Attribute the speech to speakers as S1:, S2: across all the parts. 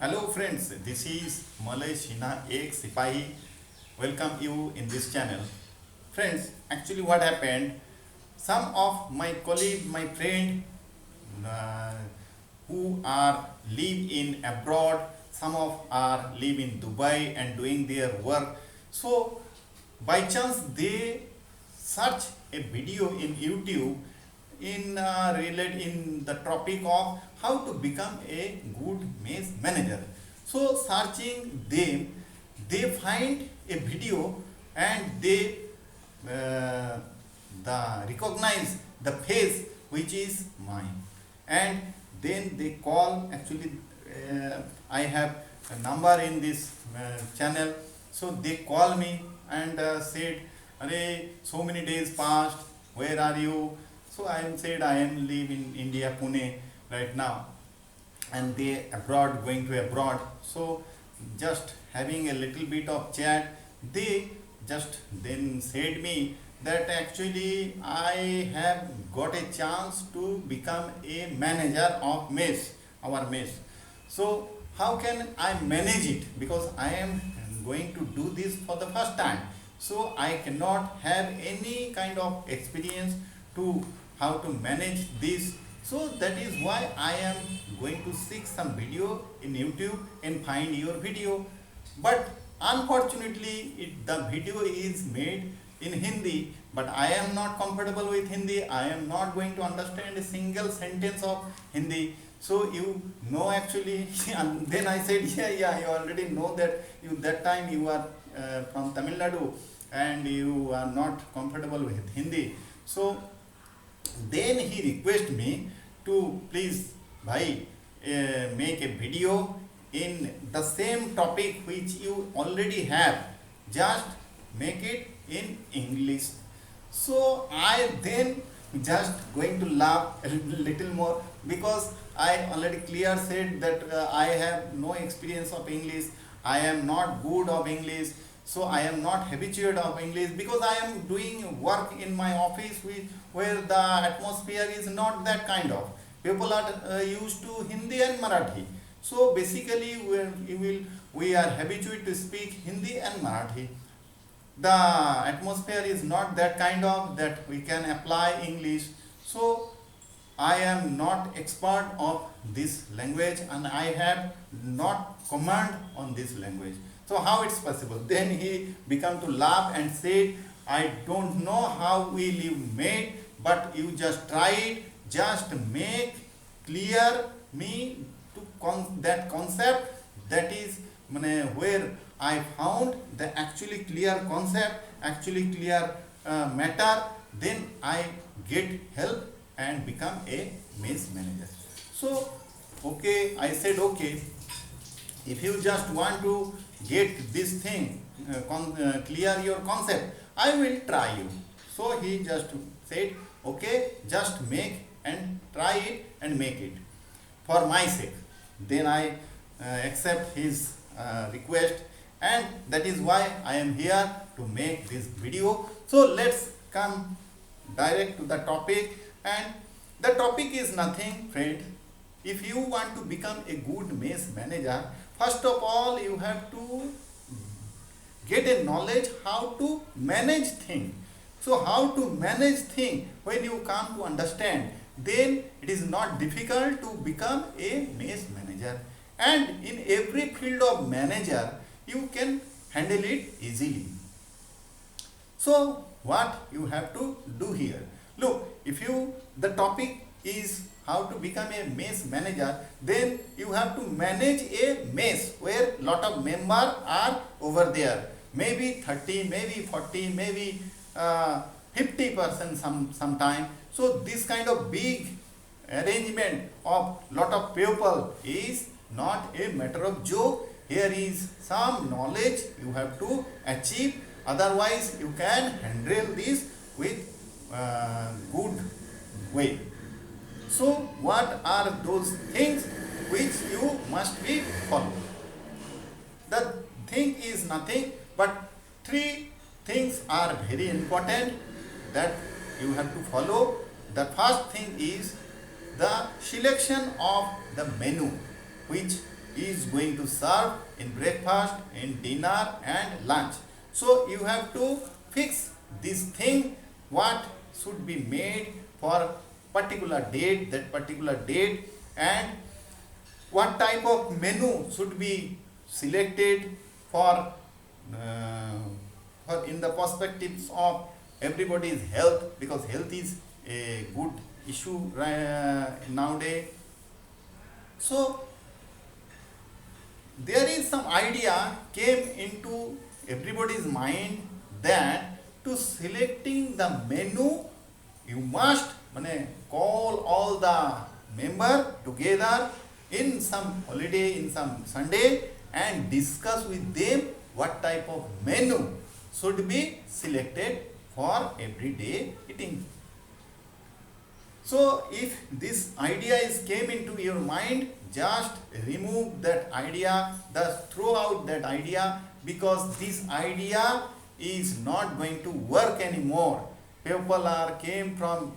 S1: Hello friends, this is Malay Shina Ek Sipahi. Welcome you in this channel. Friends, actually what happened, some of my colleague, my friend uh, who are live in abroad, some of are live in Dubai and doing their work. So by chance they search a video in YouTube in the topic of how to become a good maze manager. So searching them, they find a video and they uh, recognize the face which is mine, and then they call. Actually, I have a number in this channel, so they call me and said, "Arey, so many days passed. Where are you?" So I am said I am live in India, Pune right now, and they abroad, going to abroad. So just having a little bit of chat, they just then said me that actually I have got a chance to become a manager of mess, our mess. So how can I manage it, because I am going to do this for the first time, so I cannot have any kind of experience to how to manage this. So that is why I am going to seek some video in YouTube and find your video. But unfortunately, the video is made in Hindi, but I am not comfortable with Hindi. I am not going to understand a single sentence of Hindi. So you know actually, and then I said, yeah, you already know that you that time you are from Tamil Nadu and you are not comfortable with Hindi. So then he requested me to please, bhai, make a video in the same topic which you already have, just make it in English. So I then just going to laugh a little more, because I already clear said that I have no experience of English, I am not good of English, so I am not habituated of English, because I am doing work in my office where the atmosphere is not that kind of. People are used to Hindi and Marathi. So basically we are habituated to speak Hindi and Marathi. The atmosphere is not that kind of that we can apply English. So I am not expert of this language and I have not command on this language. So how it's possible? Then he began to laugh and said, I don't know how we live made, but you just try it, just make clear me to that concept, that is where I found the actually clear concept, actually clear matter, then I get help and become a maze manager. So okay, I said okay, if you just want to get this thing clear your concept, I will try you. So he just said okay, just make and try it and make it for my sake. Then I accept his request, and that is why I am here to make this video. So let's come direct to the topic, and the topic is nothing, friend. If you want to become a good maze manager, first of all you have to get a knowledge how to manage thing. So how to manage thing, when you come to understand, then it is not difficult to become a maze manager. And in every field of manager, you can handle it easily. So what you have to do here? Look, if you the topic is how to become a maze manager, then you have to manage a maze where lot of members are over there. Maybe 30, maybe 40, maybe 50% sometime. So this kind of big arrangement of lot of people is not a matter of joke. Here is some knowledge you have to achieve, otherwise you can handle this with good way. So what are those things which you must be followed? The thing is nothing but three things are very important that you have to follow. The first thing is the selection of the menu which is going to serve in breakfast, in dinner and lunch. So you have to fix this thing, what should be made for particular date, that particular date, and what type of menu should be selected for, in the perspectives of everybody's health, because health is a good issue nowadays. So there is some idea came into everybody's mind that to selecting the menu you must call all the member together in some holiday, in some Sunday, and discuss with them what type of menu should be selected for everyday eating. So if this idea is came into your mind, just remove that idea, just throw out that idea, because this idea is not going to work anymore. People are came from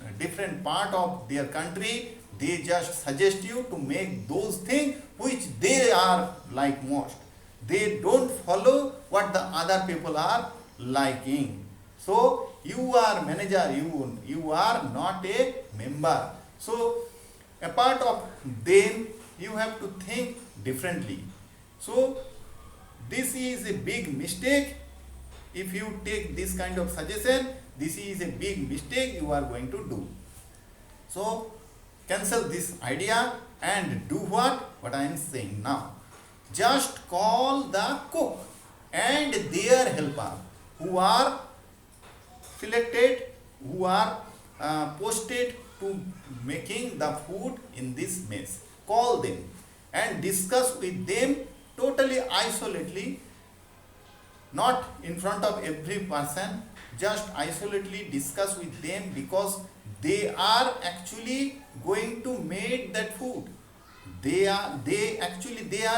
S1: a different part of their country, they just suggest you to make those things which they are like most. They don't follow what the other people are liking. So you are manager, you are not a member. So a part of them, you have to think differently. So this is a big mistake. If you take this kind of suggestion, this is a big mistake you are going to do. So cancel this idea and do what I am saying now. Just call the cook and their helper who are selected, who are posted to making the food in this mess. Call them and discuss with them totally isolately, not in front of every person, just isolately discuss with them, because they are actually going to make that food. They are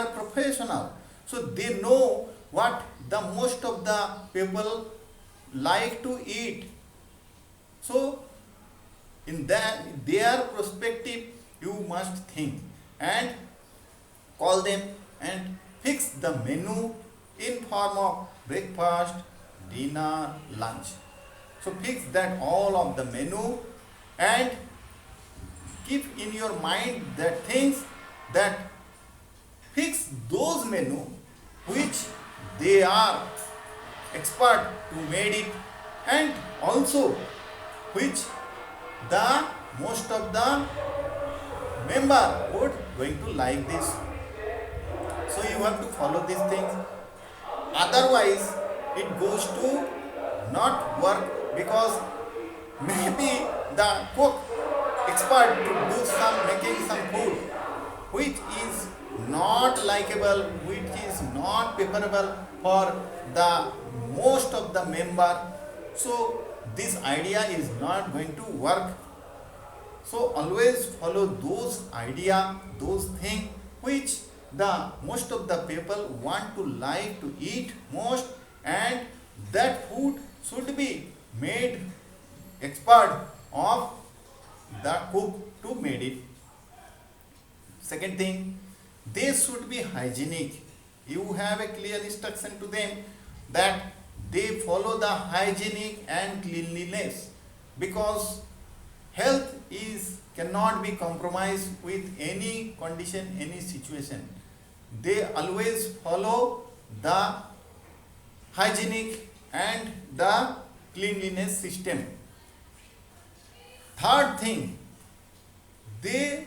S1: professional, so they know what the most of the people like to eat. So in that their perspective you must think and call them and fix the menu in form of breakfast, dinner, lunch. So fix that all of the menu and keep in your mind that things that fix those menu which they are expert to made it, and also which the most of the member would going to like this. So you have to follow these things, otherwise it goes to not work, because maybe the cook expert to do some making some food which is not likable, which is not preferable for the most of the member. So this idea is not going to work. So always follow those idea, those things which the most of the people want to like to eat most, and that food should be made expert of the cook to made it. Second thing, they should be hygienic. You have a clear instruction to them that they follow the hygienic and cleanliness, because health is cannot be compromised with any condition, any situation. They always follow the hygienic and the cleanliness system. Third thing, they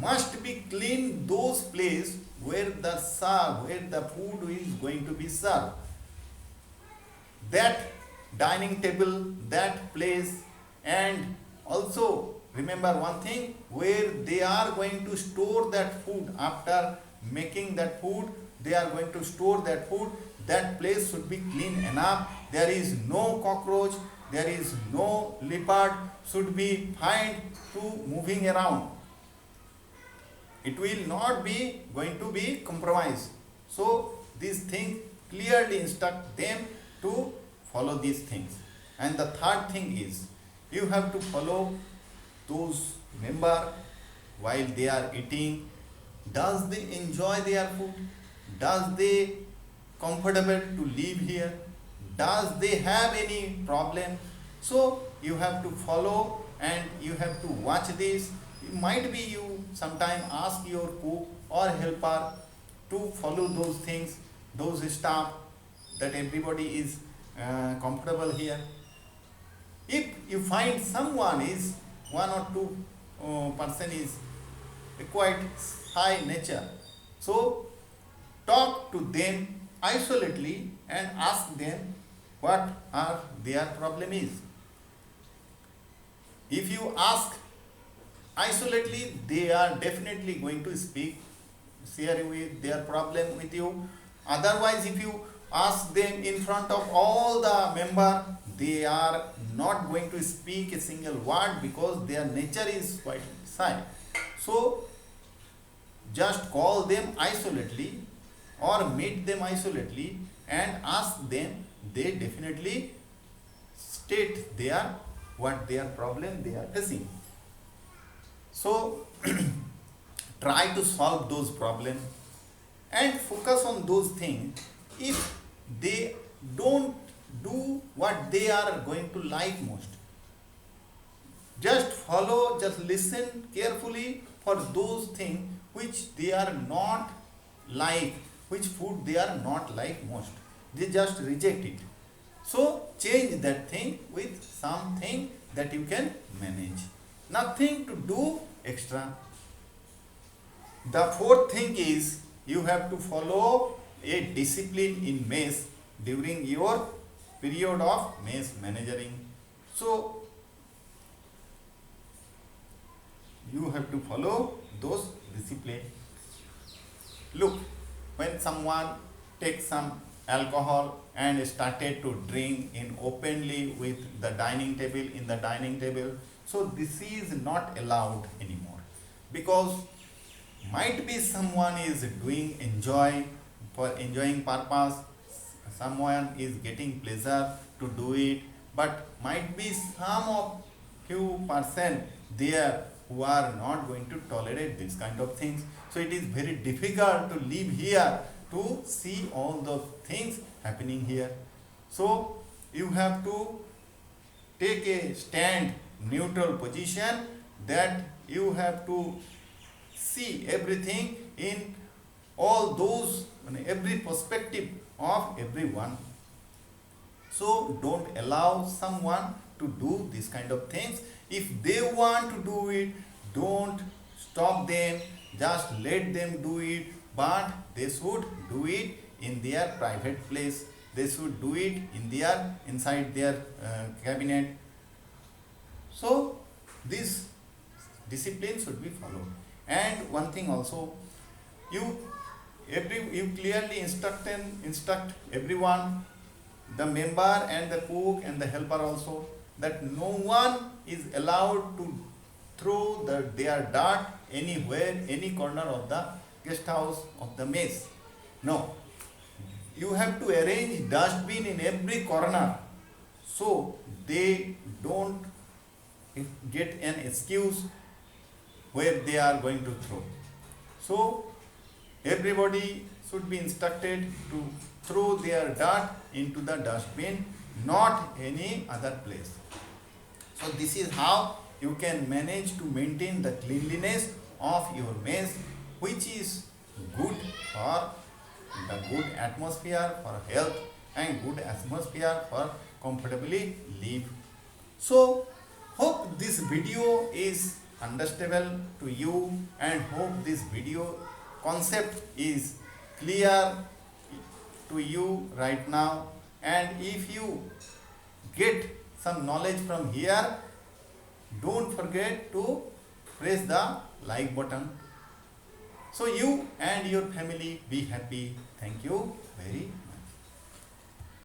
S1: must be clean those places where the food is going to be served. That dining table, that place, and also remember one thing, where they are going to store that food after making that food, they are going to store that food. That place should be clean enough. There is no cockroach, there is no leopard should be find to moving around. It will not be going to be compromised. So these things clearly instruct them to follow these things. And the third thing is, you have to follow those member while they are eating. Does they enjoy their food? Does they comfortable to live here? Does they have any problem? So you have to follow and you have to watch this. It might be you sometime ask your cook or helper to follow those things, those stuff, that everybody is comfortable here. If you find someone is one or two person is quite high nature, so talk to them isolately and ask them what are their problem is. If you ask isolately, they are definitely going to speak, share with their problem with you. Otherwise, if you ask them in front of all the member, they are not going to speak a single word because their nature is quite shy. So just call them isolately or meet them isolately and ask them. They definitely state their what their problem they are facing. So try to solve those problems and focus on those things. If they don't do what they are going to like most, just follow, just listen carefully for those things which they are not like, which food they are not like most. They just reject it. So change that thing with something that you can manage. Nothing to do extra. The fourth thing is you have to follow a discipline in mess during your period of mess managing. So you have to follow those discipline. Look, when someone takes some alcohol and started to drink in openly with the dining table, in the dining table, so this is not allowed anymore, because might be someone is doing enjoy for enjoying purpose, someone is getting pleasure to do it, but might be some of few person there who are not going to tolerate this kind of things. So it is very difficult to live here to see all the things happening here. So you have to take a stand, neutral position, that you have to see everything in all those, every perspective of everyone. So don't allow someone to do this kind of things. If they want to do it, don't stop them, just let them do it, but they should do it in their private place. They should do it in their inside their cabinet. So this discipline should be followed. And one thing also, you clearly instruct everyone, the member and the cook and the helper also, that no one is allowed to throw their dirt anywhere, any corner of the guest house of the mess. No, you have to arrange dustbin in every corner, so they don't get an excuse where they are going to throw. So everybody should be instructed to throw their dirt into the dustbin, not any other place. So this is how you can manage to maintain the cleanliness of your mess, which is good for the good atmosphere for health and good atmosphere for comfortably live. So hope this video is understandable to you, and hope this video concept is clear to you right now. And if you get some knowledge from here, don't forget to press the like button, so you and your family be happy. Thank you very much.